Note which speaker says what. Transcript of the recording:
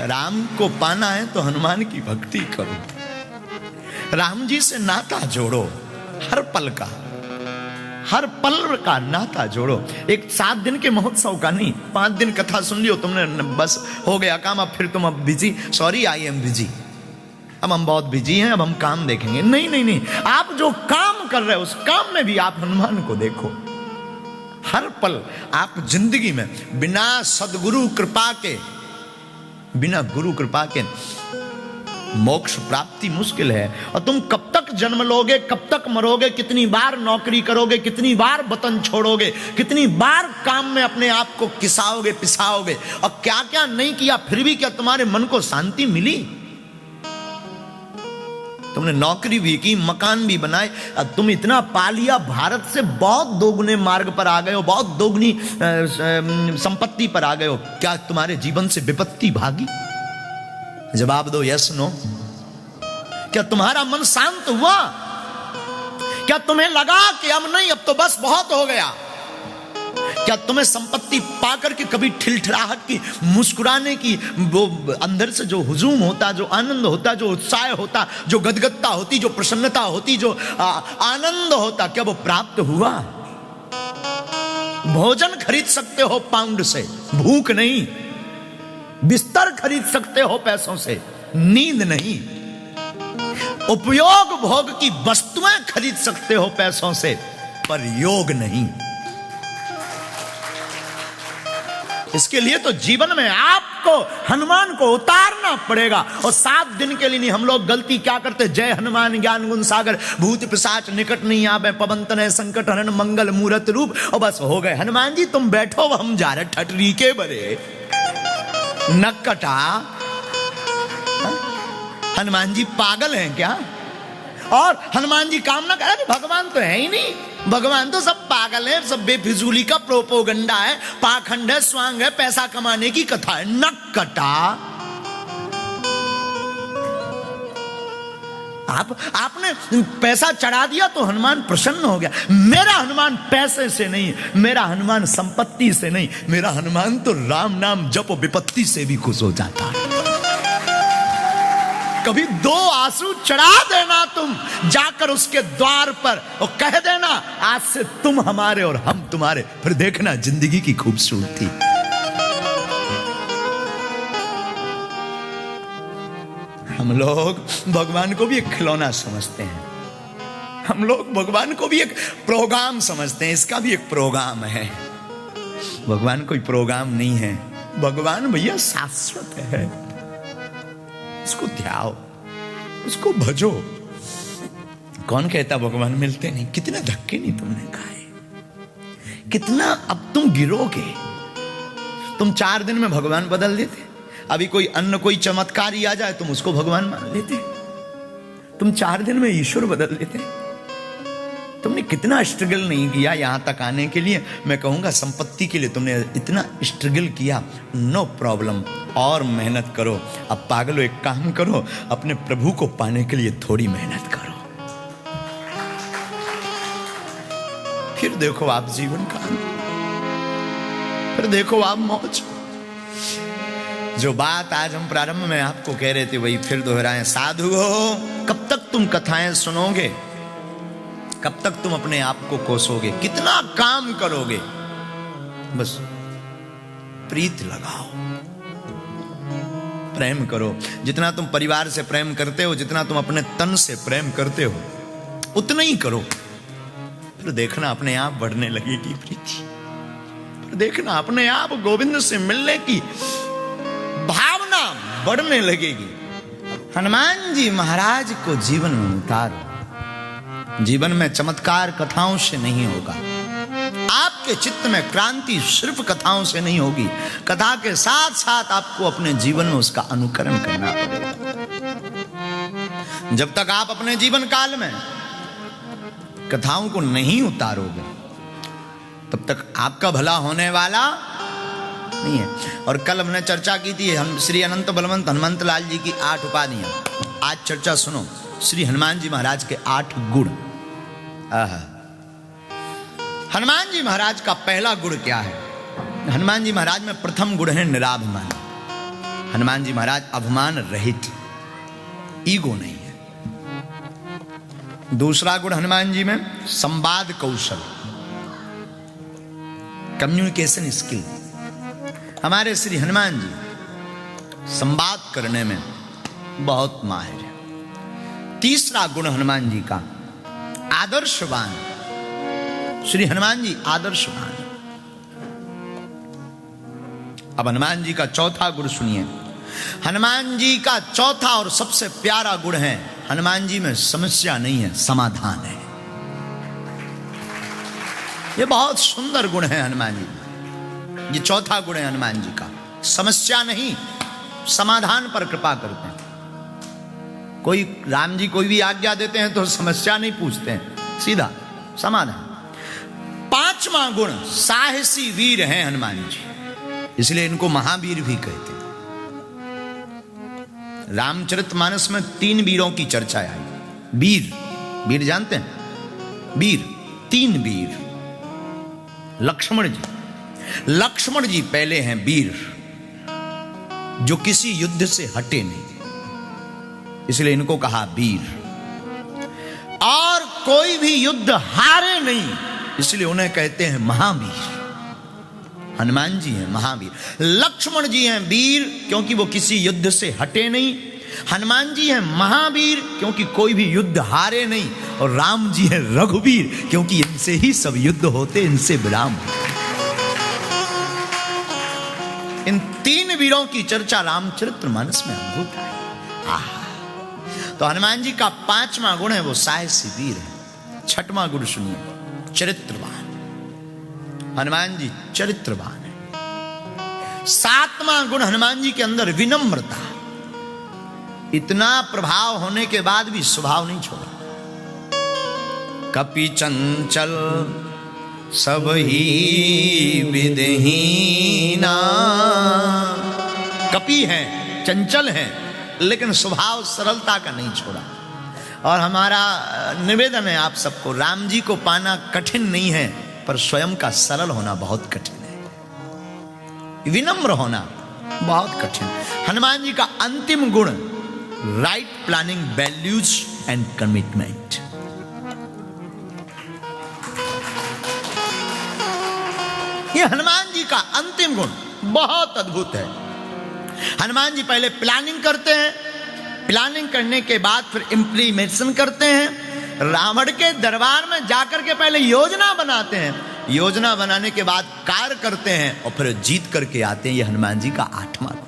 Speaker 1: राम को पाना है तो हनुमान की भक्ति करो, राम जी से नाता जोड़ो, हर पल का नाता जोड़ो। एक 7 दिन के महोत्सव का नहीं, 5 दिन कथा सुन लियो तुमने, बस हो गया काम, अब फिर तुम अब busy, sorry I am busy, अब हम बहुत बिजी हैं, अब हम काम देखेंगे। नहीं नहीं नहीं, आप जो काम कर रहे हो उस काम में भी आप हनुमान को देखो। हर पल आप जिंदगी में बिना सदगुरु कृपा के, बिना गुरु कृपा के मोक्ष प्राप्ति मुश्किल है। और तुम कब तक जन्म लोगे, कब तक मरोगे, कितनी बार नौकरी करोगे, कितनी बार वतन छोड़ोगे, कितनी बार काम में अपने आप को किसाओगे पिसाओगे, और क्या क्या नहीं किया, फिर भी क्या तुम्हारे मन को शांति मिली? तुमने नौकरी भी की, मकान भी बनाए, तुम इतना पा लिया, भारत से बहुत दोगुने मार्ग पर आ गए हो, बहुत दोगुनी संपत्ति पर आ गए हो, क्या तुम्हारे जीवन से विपत्ति भागी? जवाब दो, यस नो। क्या तुम्हारा मन शांत हुआ? क्या तुम्हें लगा कि अब नहीं, अब तो बस बहुत हो गया? क्या तुम्हें संपत्ति पाकर के कभी ठिलठिलाहट की, मुस्कुराने की, वो अंदर से जो हुजूम होता, जो आनंद होता, जो उत्साह होता, जो गदगदता होती, जो प्रसन्नता होती, जो आनंद होता, क्या वो प्राप्त हुआ? भोजन खरीद सकते हो पाउंड से, भूख नहीं। बिस्तर खरीद सकते हो पैसों से, नींद नहीं। उपयोग भोग की वस्तुएं खरीद सकते हो पैसों से, पर योग नहीं। इसके लिए तो जीवन में आपको हनुमान को उतारना पड़ेगा। और 7 दिन के लिए नहीं। हम लोग गलती क्या करते, जय हनुमान ज्ञान गुण सागर, भूत पिशाच निकट नहीं आवे, पवन तनय संकट हरन मंगल मूरत रूप, और बस हो गए। हनुमान जी तुम बैठो, हम जा रहे ठटरी के बरे नक्कटा। हनुमान जी पागल हैं क्या? और हनुमान जी काम ना करे, भगवान तो है ही नहीं, भगवान तो सब पागल है, सब बेफिजूली का प्रोपोगंडा है, पाखंड है, स्वांग है, पैसा कमाने की कथा है। नक्कटा। आपने पैसा चढ़ा दिया तो हनुमान प्रसन्न हो गया। मेरा हनुमान पैसे से नहीं, मेरा हनुमान संपत्ति से नहीं, मेरा हनुमान तो राम नाम जप विपत्ति से भी खुश हो जाता है। कभी 2 आंसू चढ़ा देना तुम जाकर उसके द्वार पर, और कह देना आज से तुम हमारे और हम तुम्हारे, फिर देखना जिंदगी की खूबसूरती। हम लोग भगवान को भी एक खिलौना समझते हैं, हम लोग भगवान को भी एक प्रोग्राम समझते हैं, इसका भी एक प्रोग्राम है। भगवान कोई प्रोग्राम नहीं है, भगवान भैया शाश्वत है। उसको ध्याओ, उसको भजो। कौन कहता भगवान मिलते नहीं? कितने धक्के नहीं तुमने खाए, कितना अब तुम गिरोगे। तुम 4 दिन में भगवान बदल देते। अभी कोई अन्य कोई चमत्कार ही आ जाए तुम उसको भगवान मान लेते। तुम 4 दिन में ईश्वर बदल देते। तुमने कितना स्ट्रगल नहीं किया यहां तक आने के लिए। मैं कहूंगा संपत्ति के लिए तुमने इतना स्ट्रगल किया, नो प्रॉब्लम, और मेहनत करो। अब पागलो एक काम करो, अपने प्रभु को पाने के लिए थोड़ी मेहनत करो, फिर देखो आप जीवन का, फिर देखो आप मौज। जो बात आज हम प्रारंभ में आपको कह रहे थे वही फिर दोहराएं। साधु हो, कब तक तुम कथाएं सुनोगे? कब तक तुम अपने आप को कोसोगे? कितना काम करोगे? बस प्रीत लगाओ, प्रेम करो। जितना तुम परिवार से प्रेम करते हो, जितना तुम अपने तन से प्रेम करते हो, उतना ही करो। फिर देखना अपने आप बढ़ने लगेगी प्रीति। फिर देखना अपने आप गोविंद से मिलने की भावना बढ़ने लगेगी। हनुमान जी महाराज को जीवन में उतारो। जीवन में चमत्कार कथाओं से नहीं होगा। आपके चित्त में क्रांति सिर्फ कथाओं से नहीं होगी। कथा के साथ साथ आपको अपने जीवन में उसका अनुकरण करना पड़ेगा। जब तक आप अपने जीवन काल में कथाओं को नहीं उतारोगे, तब तक आपका भला होने वाला नहीं है। और कल हमने चर्चा की थी श्री अनंत बलवंत हनुमंत लाल जी की 8 उपाधियां। आज चर्चा सुनो श्री हनुमान जी महाराज के 8 गुण। हनुमान जी महाराज का पहला गुण क्या है? हनुमान जी महाराज में प्रथम गुण है निराभिमानी। हनुमान जी महाराज अभिमान रहित, ईगो नहीं है। दूसरा गुण हनुमान जी में संवाद कौशल, कम्युनिकेशन स्किल। हमारे श्री हनुमान जी संवाद करने में बहुत माहिर है। तीसरा गुण हनुमान जी का आदर्शवान। श्री हनुमान जी आदर्शवान। अब हनुमान जी का चौथा गुण सुनिए। हनुमान जी का चौथा और सबसे प्यारा गुण है, हनुमान जी में समस्या नहीं है, समाधान है। ये बहुत सुंदर गुण है हनुमान जी में। ये चौथा गुण है हनुमान जी का, समस्या नहीं, समाधान पर कृपा करते हैं। कोई राम जी कोई भी आज्ञा देते हैं तो समस्या नहीं पूछते हैं, सीधा समाधान। पांचवा गुण साहसी वीर हैं हनुमान जी, इसलिए इनको महावीर भी कहते हैं। रामचरितमानस में 3 वीरों की चर्चा आई। वीर, वीर जानते हैं? वीर, 3 वीर। लक्ष्मण जी, लक्ष्मण जी पहले हैं वीर, जो किसी युद्ध से हटे नहीं, इसलिए इनको कहा वीर। और कोई भी युद्ध हारे नहीं, इसलिए उन्हें कहते हैं महावीर। हनुमान जी हैं महावीर। लक्ष्मण जी हैं वीर क्योंकि वो किसी युद्ध से हटे नहीं। हनुमान जी हैं महावीर क्योंकि कोई भी युद्ध हारे नहीं। और राम जी हैं रघुवीर क्योंकि इनसे ही सब युद्ध होते, इनसे विराम होते। इन 3 वीरों की चर्चा रामचरितमानस में अद्भुत है। तो हनुमान जी का 5वां गुण है वो साहसी वीर है। 6वां गुण सुनिए, चरित्रवान। हनुमान जी चरित्रवान है। 7वां गुण हनुमान जी के अंदर विनम्रता। इतना प्रभाव होने के बाद भी स्वभाव नहीं छोड़ा। कपि चंचल सब ही विदहीना। कपि हैं, चंचल हैं, लेकिन स्वभाव सरलता का नहीं छोड़ा। और हमारा निवेदन है आप सबको, राम जी को पाना कठिन नहीं है, पर स्वयं का सरल होना बहुत कठिन है। विनम्र होना बहुत कठिन। हनुमान जी का अंतिम गुण right planning, values and commitment. ये हनुमान जी का अंतिम गुण बहुत अद्भुत है। हनुमान जी पहले प्लानिंग करते हैं, प्लानिंग करने के बाद फिर इंप्लीमेंटेशन करते हैं। रावण के दरबार में जाकर के पहले योजना बनाते हैं, योजना बनाने के बाद कार्य करते हैं और फिर जीत करके आते हैं। ये हनुमान जी का 8वां गुण।